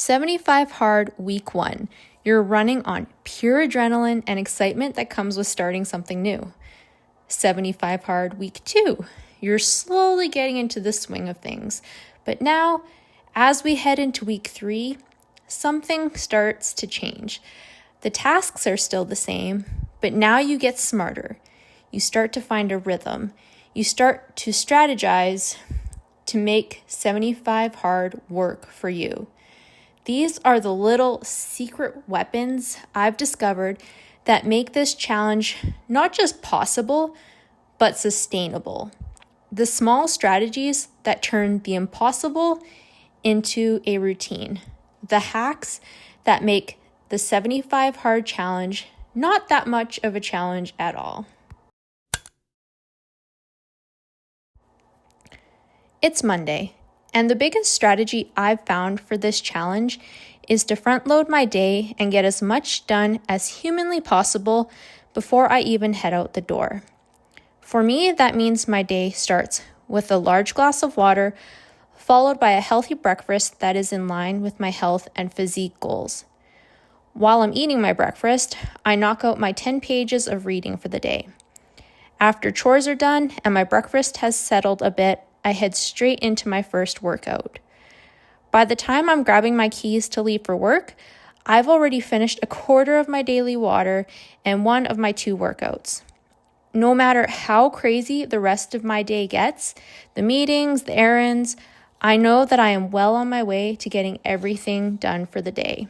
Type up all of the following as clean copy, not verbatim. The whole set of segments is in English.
75 hard week 1. You're running on pure adrenaline and excitement that comes with starting something new. 75 hard week 2. You're slowly getting into the swing of things. But now, as we head into week 3, something starts to change. The tasks are still the same, but now you get smarter. You start to find a rhythm. You start to strategize to make 75 hard work for you. These are the little secret weapons I've discovered that make this challenge not just possible, but sustainable. The small strategies that turn the impossible into a routine. The hacks that make the 75 hard challenge not that much of a challenge at all. It's Monday, and the biggest strategy I've found for this challenge is to front load my day and get as much done as humanly possible before I even head out the door. For me, that means my day starts with a large glass of water, followed by a healthy breakfast that is in line with my health and physique goals. While I'm eating my breakfast, I knock out my 10 pages of reading for the day. After chores are done and my breakfast has settled a bit, I head straight into my first workout. By the time I'm grabbing my keys to leave for work, I've already finished a quarter of my daily water and one of my 2 workouts. No matter how crazy the rest of my day gets, the meetings, the errands, I know that I am well on my way to getting everything done for the day.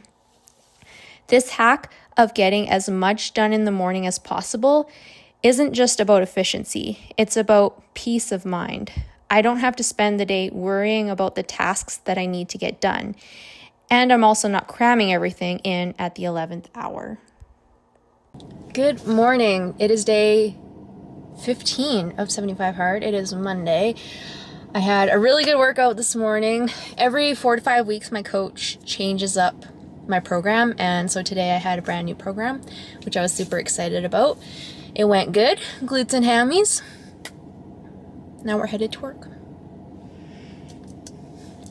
This hack of getting as much done in the morning as possible isn't just about efficiency, it's about peace of mind. I don't have to spend the day worrying about the tasks that I need to get done. And I'm also not cramming everything in at the 11th hour. Good morning. It is day 15 of 75 Hard. It is Monday. I had a really good workout this morning. Every 4 to 5 weeks, my coach changes up my program. And so today I had a brand new program, which I was super excited about. It went good. Glutes and hammies. Now we're headed to work.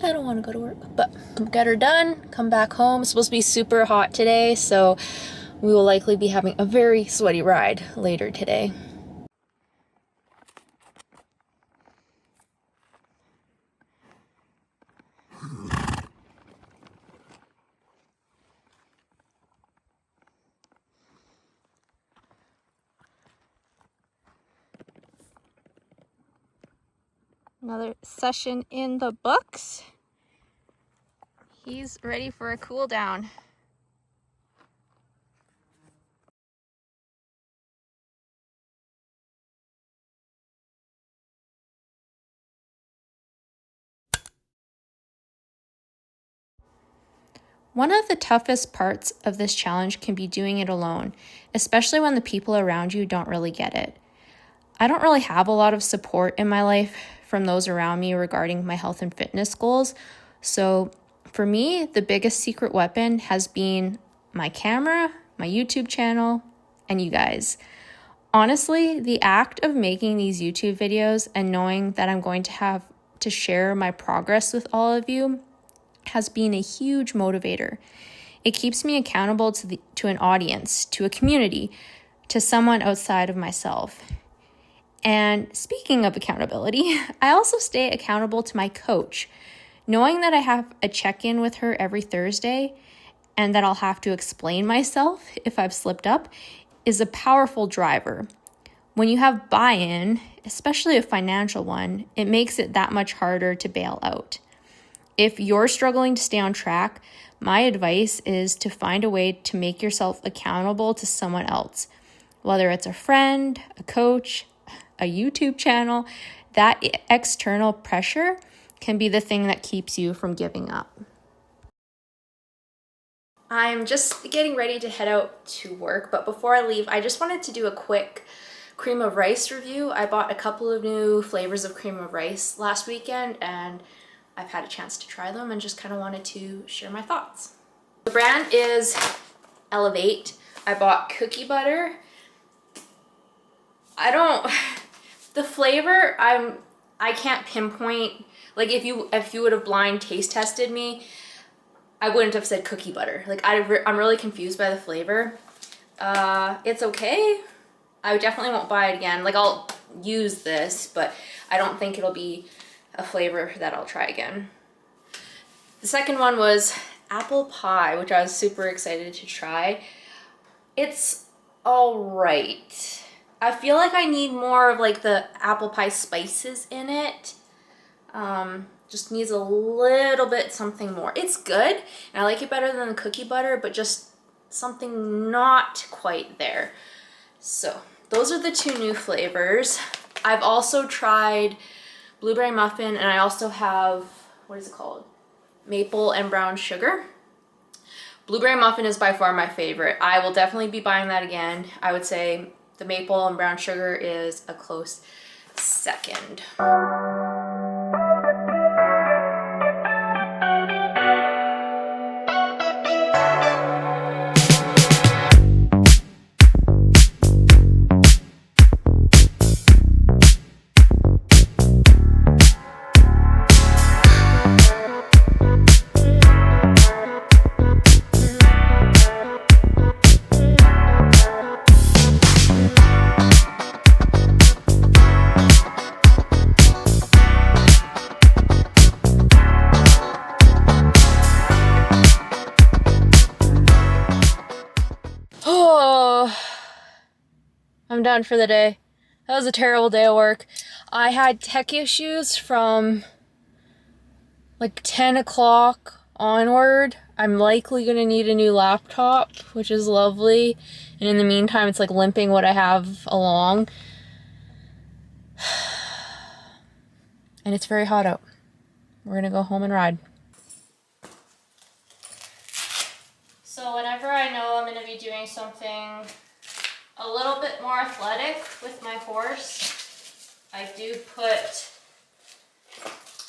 I don't want to go to work, but get her done, come back home. It's supposed to be super hot today, so we will likely be having a very sweaty ride later today. Another session in the books. He's ready for a cool down. One of the toughest parts of this challenge can be doing it alone, especially when the people around you don't really get it. I don't really have a lot of support in my life from those around me regarding my health and fitness goals. So for me, the biggest secret weapon has been my camera, my YouTube channel, and you guys. Honestly, the act of making these YouTube videos and knowing that I'm going to have to share my progress with all of you has been a huge motivator. It keeps me accountable to an audience, to a community, to someone outside of myself. And speaking of accountability, I also stay accountable to my coach. Knowing that I have a check-in with her every Thursday and that I'll have to explain myself if I've slipped up is a powerful driver. When you have buy-in, especially a financial one, it makes it that much harder to bail out. If you're struggling to stay on track, my advice is to find a way to make yourself accountable to someone else. Whether it's a friend, a coach, a YouTube channel, that external pressure can be the thing that keeps you from giving up. I'm just getting ready to head out to work, but before I leave, I just wanted to do a quick cream of rice review. I bought a couple of new flavors of cream of rice last weekend, and I've had a chance to try them and just kind of wanted to share my thoughts. The brand is Elevate. I bought cookie butter. The flavor, I can't pinpoint, like if you would have blind taste tested me, I wouldn't have said cookie butter. Like I'm really confused by the flavor. It's okay. I definitely won't buy it again. Like I'll use this, but I don't think it'll be a flavor that I'll try again. The second one was apple pie, which I was super excited to try. It's all right. I feel like I need more of like the apple pie spices in it. Just needs a little bit something more. It's good, and I like it better than the cookie butter, but just something not quite there. So those are the two new flavors. I've also tried blueberry muffin, and I also have, what is it called? Maple and brown sugar. Blueberry muffin is by far my favorite. I will definitely be buying that again. I would say the maple and brown sugar is a close second. I'm done for the day. That was a terrible day of work. I had tech issues from like 10 o'clock onward. I'm likely gonna need a new laptop, which is lovely. And in the meantime, it's like limping what I have along. And it's very hot out. We're gonna go home and ride. So whenever I know I'm gonna be doing something a little bit more athletic with my horse, I do put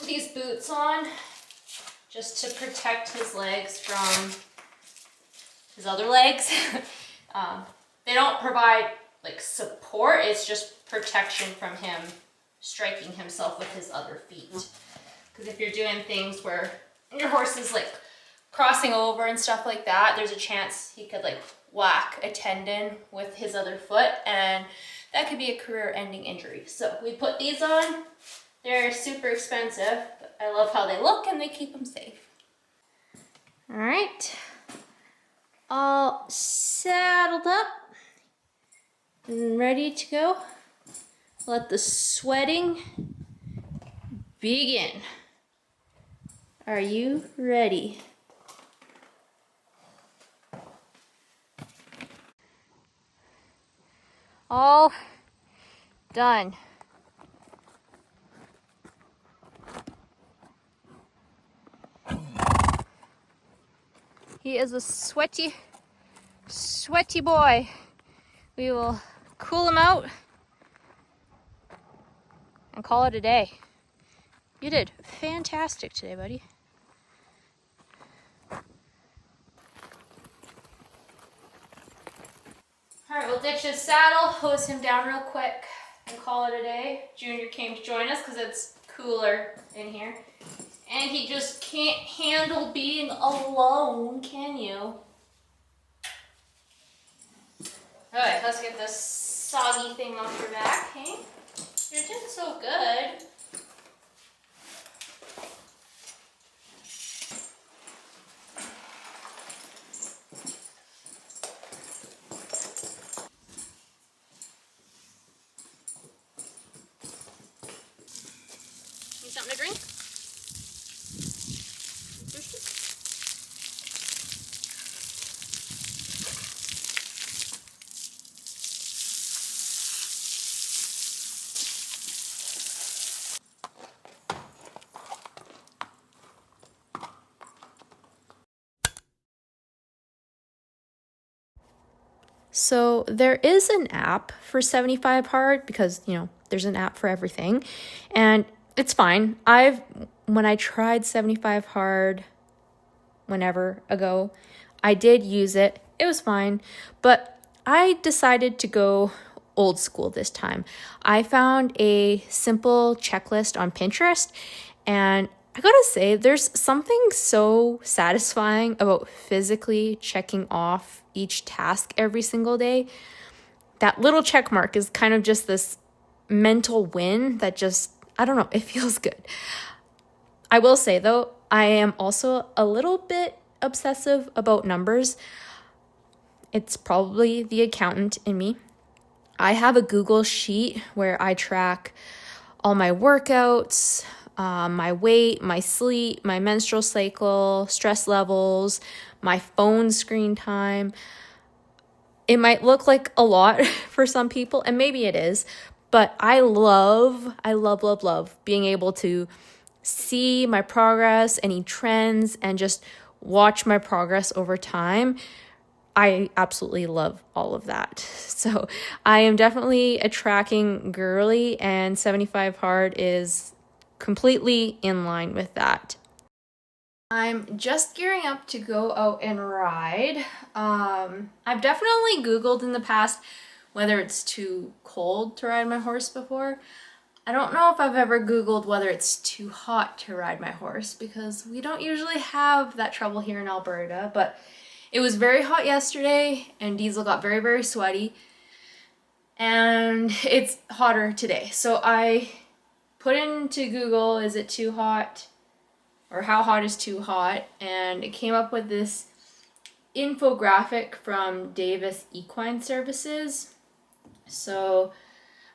these boots on just to protect his legs from his other legs. They don't provide like support, it's just protection from him striking himself with his other feet. Because if you're doing things where your horse is like crossing over and stuff like that, there's a chance he could like whack a tendon with his other foot, and that could be a career-ending injury. So we put these on. They're super expensive, but I love how they look and they keep them safe. All right, all saddled up and ready to go. Let the sweating begin. Are you ready? All done. He is a sweaty, sweaty boy. We will cool him out and call it a day. You did fantastic today, buddy. All right, we'll ditch his saddle, hose him down real quick, and call it a day. Junior came to join us because it's cooler in here. And he just can't handle being alone, can you? All right, let's get this soggy thing off your back, hey? You're doing so good. Need something to drink? So there is an app for 75 hard because, you know, there's an app for everything and it's fine. When I tried 75 hard whenever ago, I did use it. It was fine, but I decided to go old school this time. I found a simple checklist on Pinterest and I gotta say, there's something so satisfying about physically checking off each task every single day. That little check mark is kind of just this mental win that just, I don't know, it feels good. I will say though, I am also a little bit obsessive about numbers. It's probably the accountant in me. I have a Google sheet where I track all my workouts, my weight, my sleep, my menstrual cycle, stress levels, my phone screen time. It might look like a lot for some people, and maybe it is, but I love being able to see my progress, any trends, and just watch my progress over time. I absolutely love all of that. So I am definitely a tracking girly, and 75 Hard is completely in line with that. I'm just gearing up to go out and ride. I've definitely Googled in the past whether it's too cold to ride my horse before. I don't know if I've ever Googled whether it's too hot to ride my horse, because we don't usually have that trouble here in Alberta, but it was very hot yesterday and Diesel got very, very sweaty, and it's hotter today. So I put into Google, is it too hot, or how hot is too hot? And it came up with this infographic from Davis Equine Services. So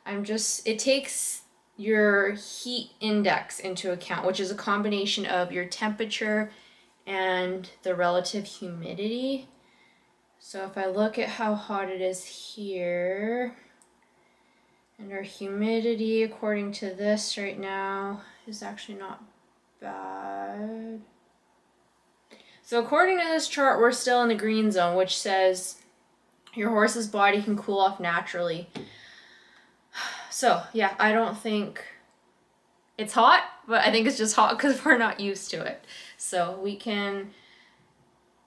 it takes your heat index into account, which is a combination of your temperature and the relative humidity. So if I look at how hot it is here, and our humidity according to this right now is actually not bad. So according to this chart, we're still in the green zone, which says your horse's body can cool off naturally. So yeah, I don't think it's hot, but I think it's just hot because we're not used to it. So we can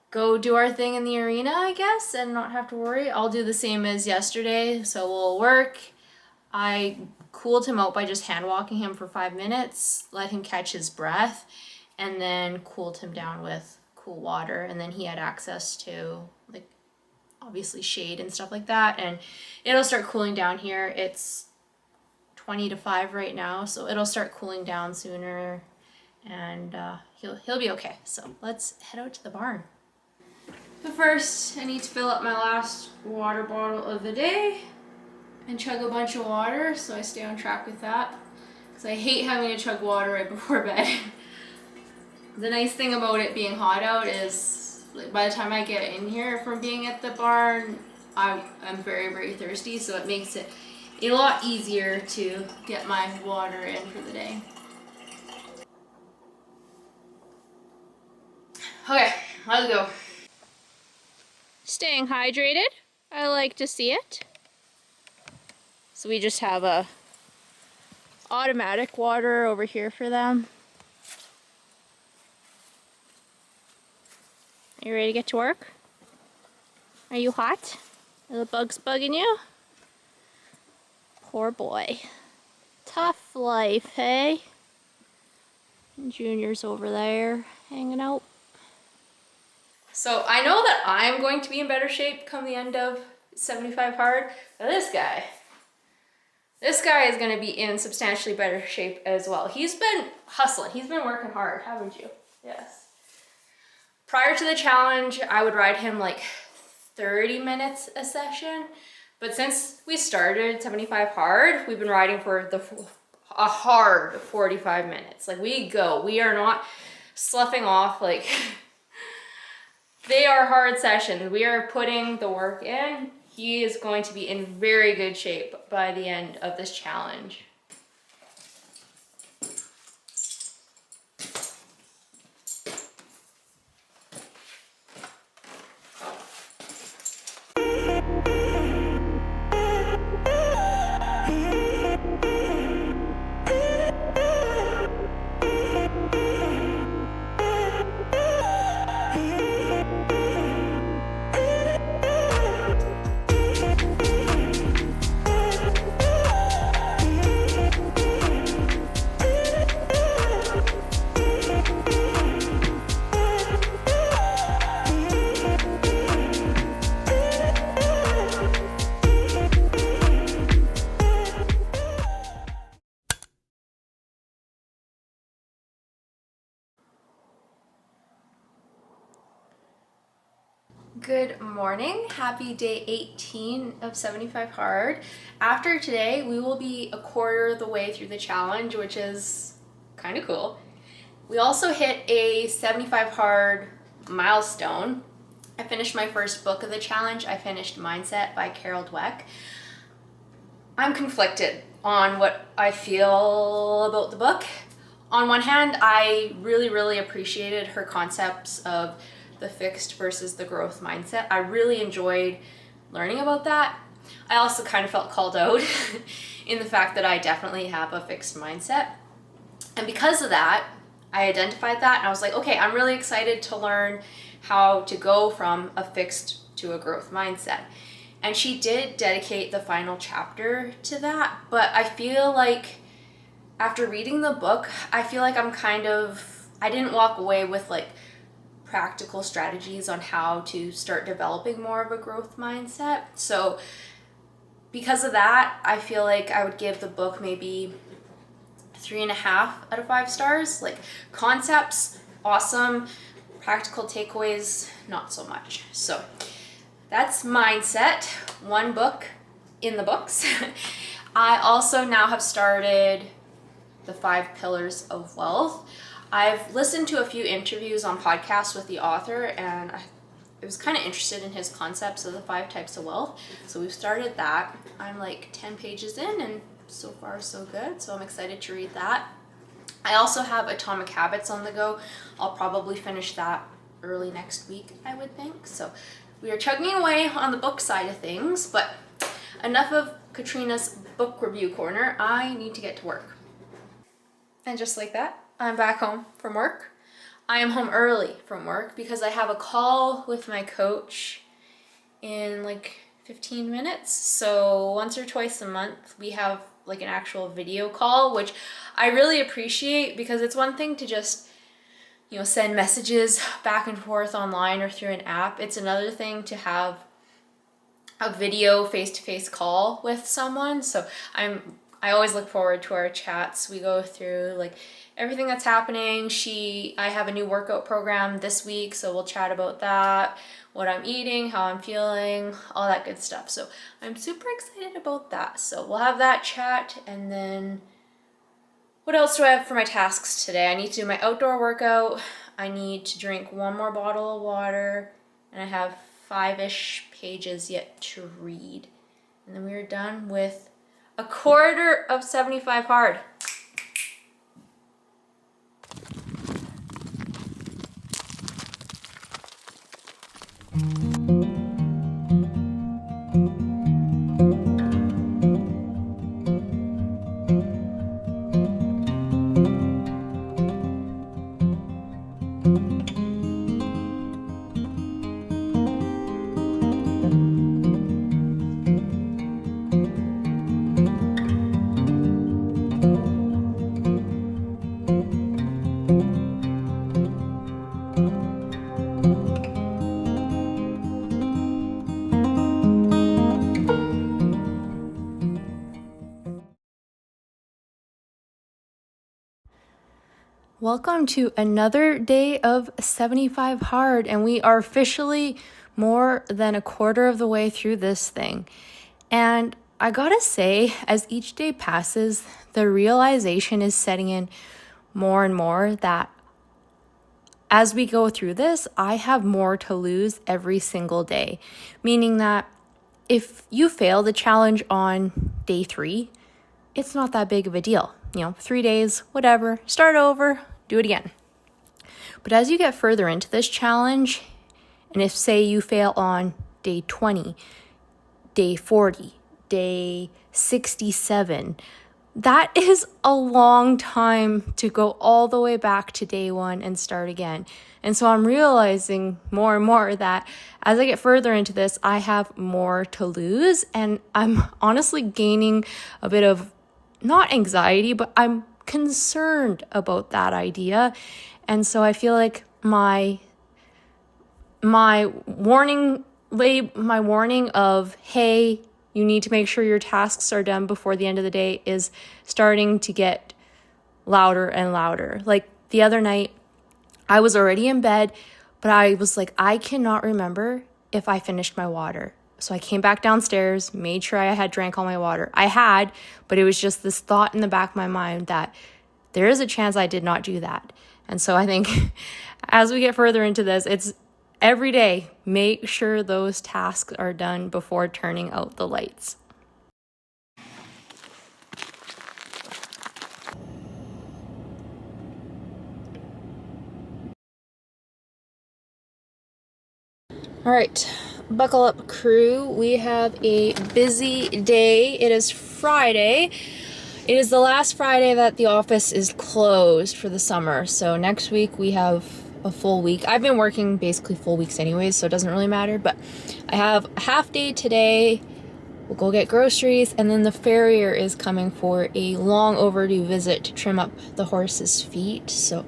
go do our thing in the arena, I guess, and not have to worry. I'll do the same as yesterday. So we'll work. I cooled him out by just hand walking him for 5 minutes, let him catch his breath, and then cooled him down with cool water. And then he had access to, like, obviously shade and stuff like that. And it'll start cooling down here. It's 20 to 5 right now, so it'll start cooling down sooner, and he'll be okay. So let's head out to the barn. But first, I need to fill up my last water bottle of the day and chug a bunch of water, so I stay on track with that, because I hate having to chug water right before bed. The nice thing about it being hot out is, like, by the time I get in here from being at the barn, I'm very, very thirsty, so it makes it a lot easier to get my water in for the day. Okay, let's go. Staying hydrated. I like to see it. So we just have a automatic water over here for them. Are you ready to get to work? Are you hot? Are the bugs bugging you? Poor boy. Tough life, hey? And Junior's over there hanging out. So I know that I'm going to be in better shape come the end of 75 Hard. But this guy is going to be in substantially better shape as well. He's been hustling. He's been working hard, haven't you? Yes. Prior to the challenge, I would ride him like 30 minutes a session. But since we started 75 Hard, we've been riding for a hard 45 minutes. Like, we are not sloughing off. Like, they are hard sessions. We are putting the work in. He is going to be in very good shape by the end of this challenge. Good morning. Happy day 18 of 75 Hard. After today, we will be a quarter of the way through the challenge, which is kind of cool. We also hit a 75 Hard milestone. I finished my first book of the challenge. I finished Mindset by Carol Dweck. I'm conflicted on what I feel about the book. On one hand, I really appreciated her concepts of the fixed versus the growth mindset. I really enjoyed learning about that. I also kind of felt called out in the fact that I definitely have a fixed mindset. And because of that, I identified that and I was like, okay, I'm really excited to learn how to go from a fixed to a growth mindset. And she did dedicate the final chapter to that, but I feel like after reading the book, I feel like I didn't walk away with like practical strategies on how to start developing more of a growth mindset. So because of that, I feel like I would give the book maybe 3.5 out of 5 stars. Like concepts, awesome. Practical takeaways, not so much. So that's Mindset, one book in the books. I also now have started the 5 Pillars of Wealth. I've listened to a few interviews on podcasts with the author, and I was kind of interested in his concepts of the 5 types of wealth. So we've started that. I'm like 10 pages in, and so far so good. So I'm excited to read that. I also have Atomic Habits on the go. I'll probably finish that early next week, I would think. So we are chugging away on the book side of things, but enough of Katrina's book review corner. I need to get to work. And just like that, I'm back home from work. I am home early from work because I have a call with my coach in like 15 minutes. So once or twice a month, we have like an actual video call, which I really appreciate because it's one thing to just, send messages back and forth online or through an app. It's another thing to have a video face-to-face call with someone. So I always look forward to our chats. We go through like everything that's happening. I have a new workout program this week, so we'll chat about that, what I'm eating, how I'm feeling, all that good stuff. So I'm super excited about that. So we'll have that chat, and then what else do I have for my tasks today? I need to do my outdoor workout. I need to drink 1 more bottle of water, and I have 5-ish pages yet to read. And then we're done with a quarter of 75 Hard. Welcome to another day of 75 Hard, and we are officially more than a quarter of the way through this thing. And I gotta say, as each day passes, the realization is setting in more and more that as we go through this, I have more to lose every single day. Meaning that if you fail the challenge on day 3, it's not that big of a deal. 3 days, whatever, start over, do it again. But as you get further into this challenge, and if say you fail on day 20, day 40, day 67, that is a long time to go all the way back to day 1 and start again. And so I'm realizing more and more that as I get further into this, I have more to lose. And I'm honestly gaining a bit of not anxiety, but I'm concerned about that idea. And so I feel like my warning of, hey, you need to make sure your tasks are done before the end of the day is starting to get louder and louder. Like the other night, I was already in bed, but I was like, I cannot remember if I finished my water. So I came back downstairs, made sure I had drank all my water. I had, but it was just this thought in the back of my mind that there is a chance I did not do that. And so I think as we get further into this, it's every day, make sure those tasks are done before turning out the lights. All right, buckle up, crew. We have a busy day. It is Friday. It is the last Friday that the office is closed for the summer. So next week we have a full week. I've been working basically full weeks anyways, so it doesn't really matter. But I have a half day today. We'll go get groceries, and then the farrier is coming for a long overdue visit to trim up the horse's feet. So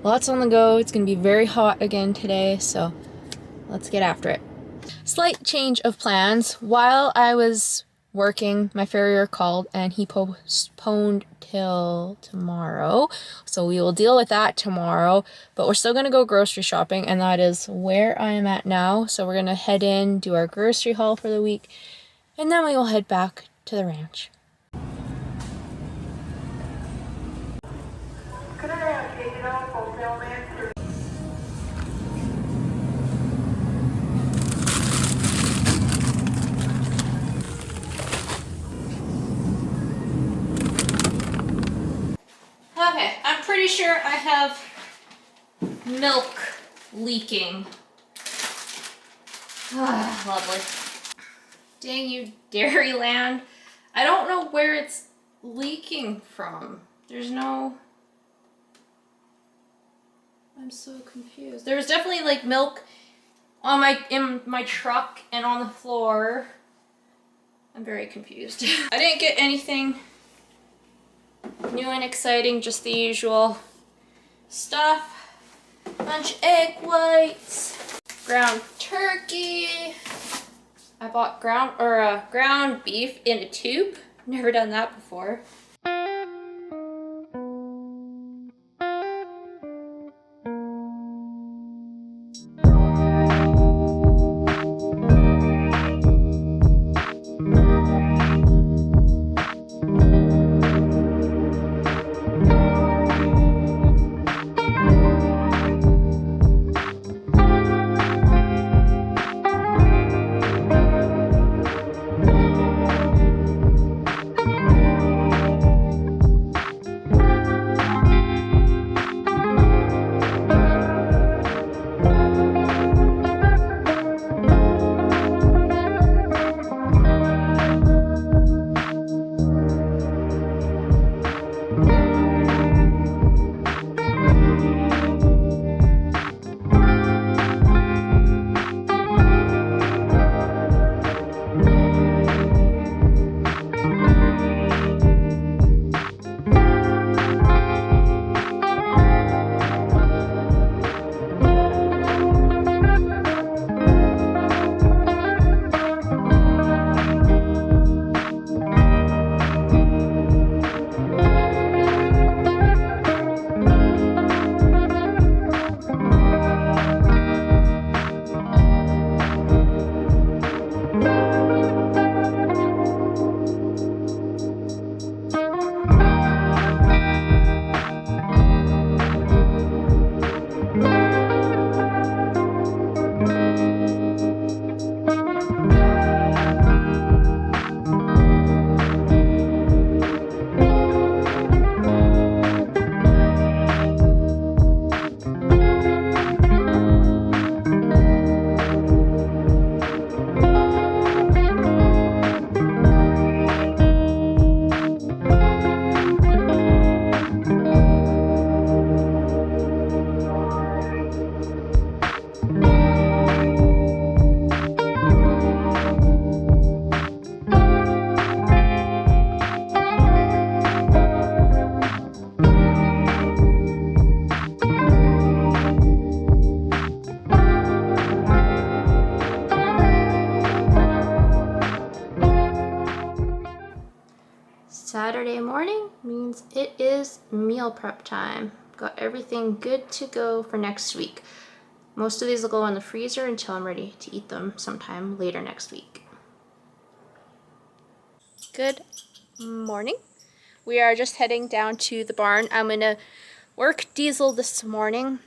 lots on the go. It's going to be very hot again today, so let's get after it. Slight change of plans. While I was working, my farrier called and he postponed till tomorrow. So we will deal with that tomorrow. But we're still going to go grocery shopping, and that is where I am at now. So we're going to head in, do our grocery haul for the week, and then we will head back to the ranch. Could I take it off hotel man? Okay, I'm pretty sure I have milk leaking. Ah, lovely. Dang you, Dairyland. I don't know where it's leaking from. There's no... I'm so confused. There was definitely like milk on in my truck and on the floor. I'm very confused. I didn't get anything new and exciting, just the usual stuff. Bunch of egg whites, ground turkey. I bought ground beef in a tube. Never done that before. Saturday morning means it is meal prep time. Got everything good to go for next week. Most of these will go in the freezer until I'm ready to eat them sometime later next week. Good morning. We are just heading down to the barn. I'm gonna work Diesel this morning,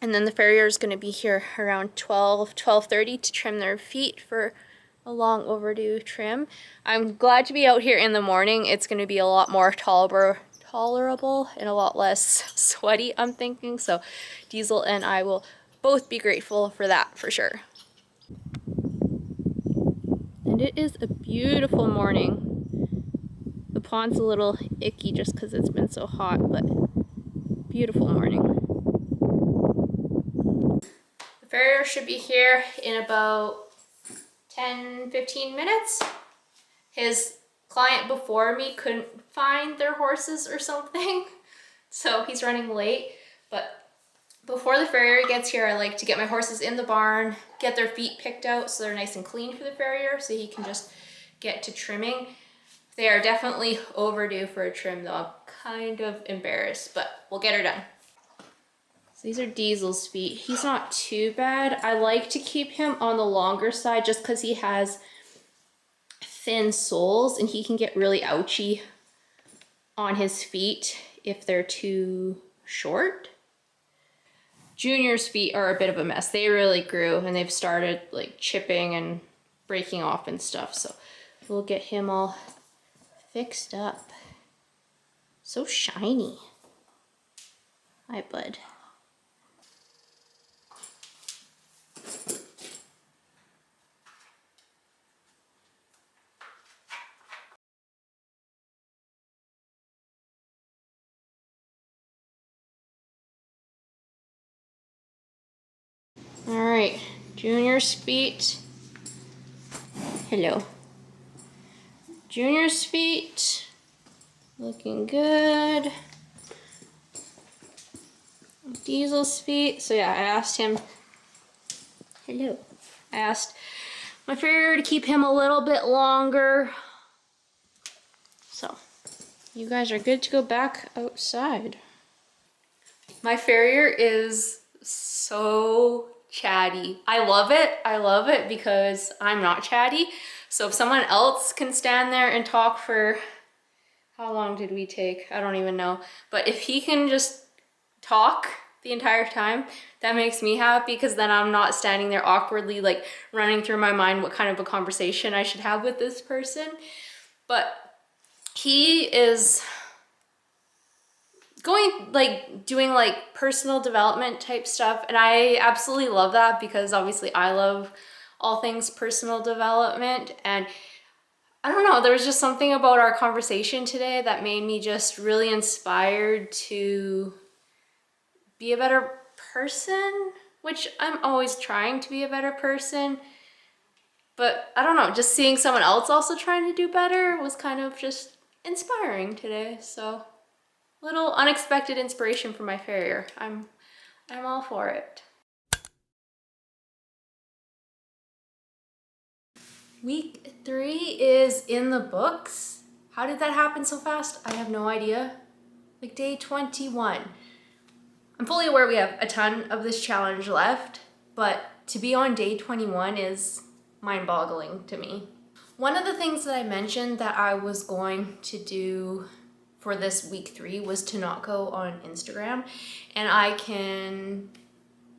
and then the farrier is gonna be here around 12:30 to trim their feet for a long overdue trim. I'm glad to be out here in the morning. It's gonna be a lot more tolerable and a lot less sweaty, I'm thinking. So Diesel and I will both be grateful for that for sure. And it is a beautiful morning. The pond's a little icky just because it's been so hot, but beautiful morning. The farrier should be here in about 10-15 minutes. His client before me couldn't find their horses or something, so he's running late. But before the farrier gets here, I like to get my horses in the barn, get their feet picked out so they're nice and clean for the farrier so he can just get to trimming. They are definitely overdue for a trim though. I'm kind of embarrassed, but we'll get her done. So these are Diesel's feet. He's not too bad. I like to keep him on the longer side just because he has thin soles and he can get really ouchy on his feet if they're too short. Junior's feet are a bit of a mess. They really grew and they've started like chipping and breaking off and stuff. So we'll get him all fixed up. So shiny. Hi, bud. All right, Junior's feet. Hello. Junior's feet, looking good. Diesel's feet. So yeah, I asked him, hello. I asked my farrier to keep him a little bit longer. So you guys are good to go back outside. My farrier is so chatty. I love it because I'm not chatty. So if someone else can stand there and talk for, how long did we take? I don't even know. But if he can just talk the entire time, that makes me happy because then I'm not standing there awkwardly like running through my mind what kind of a conversation I should have with this person. But he is doing like personal development type stuff, and I absolutely love that because obviously I love all things personal development. And I don't know, there was just something about our conversation today that made me just really inspired to be a better person, which I'm always trying to be a better person. But I don't know, just seeing someone else also trying to do better was kind of just inspiring today. So little unexpected inspiration from my farrier. I'm all for it. Week 3 is in the books. How did that happen so fast? I have no idea. Like day 21. I'm fully aware we have a ton of this challenge left, but to be on day 21 is mind-boggling to me. One of the things that I mentioned that I was going to do for this week 3 was to not go on Instagram, and I can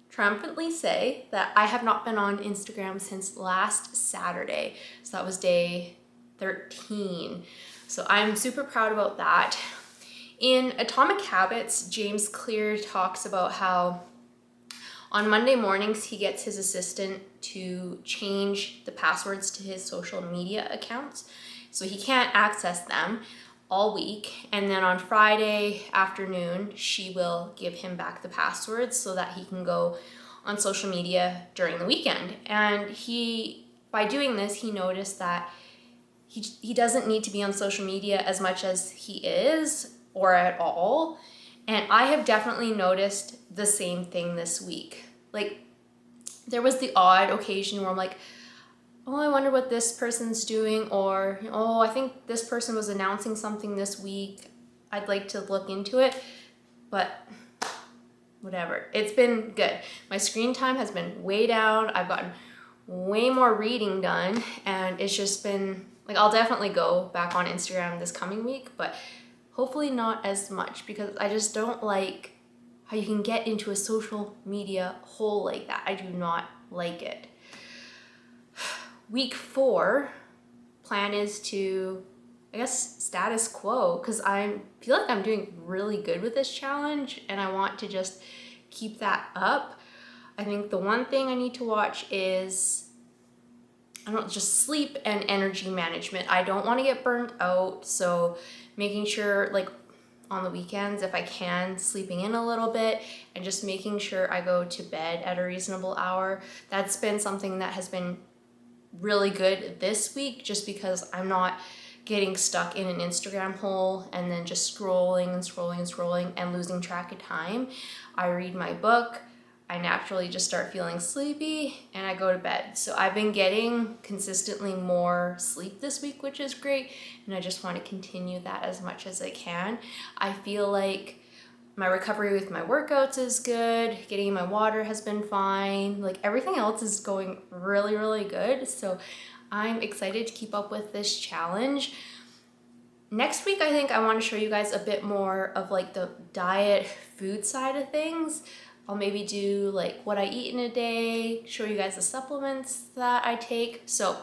triumphantly say that I have not been on Instagram since last Saturday. So that was day 13. So I'm super proud about that. In Atomic Habits, James Clear talks about how on Monday mornings he gets his assistant to change the passwords to his social media accounts so he can't access them all week, and then on Friday afternoon she will give him back the passwords so that he can go on social media during the weekend. And by doing this, he noticed that he doesn't need to be on social media as much as he is or at all. And I have definitely noticed the same thing this week. Like, there was the odd occasion where I'm like, oh, I wonder what this person's doing, or, oh, I think this person was announcing something this week. I'd like to look into it. But whatever. It's been good. My screen time has been way down. I've gotten way more reading done, and it's just been like, I'll definitely go back on Instagram this coming week, but hopefully not as much, because I just don't like how you can get into a social media hole like that. I do not like it. Week 4 plan is to, I guess, status quo, because I feel like I'm doing really good with this challenge and I want to just keep that up. I think the one thing I need to watch is, I don't know, just sleep and energy management. I don't want to get burnt out, so making sure, like on the weekends, if I can, sleeping in a little bit and just making sure I go to bed at a reasonable hour. That's been something that has been really good this week, just because I'm not getting stuck in an Instagram hole and then just scrolling and scrolling and scrolling and losing track of time. I read my book, I naturally just start feeling sleepy, and I go to bed. So I've been getting consistently more sleep this week, which is great, and I just want to continue that as much as I can. I feel like my recovery with my workouts is good, getting my water has been fine, like everything else is going really, really good. So I'm excited to keep up with this challenge. Next week, I think I want to show you guys a bit more of like the diet food side of things. I'll maybe do like what I eat in a day, show you guys the supplements that I take. So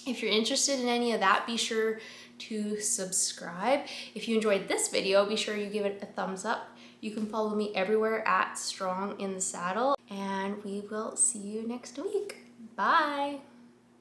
if you're interested in any of that, be sure to subscribe. If you enjoyed this video, be sure you give it a thumbs up. You can follow me everywhere at Strong in the Saddle, and we will see you next week. Bye.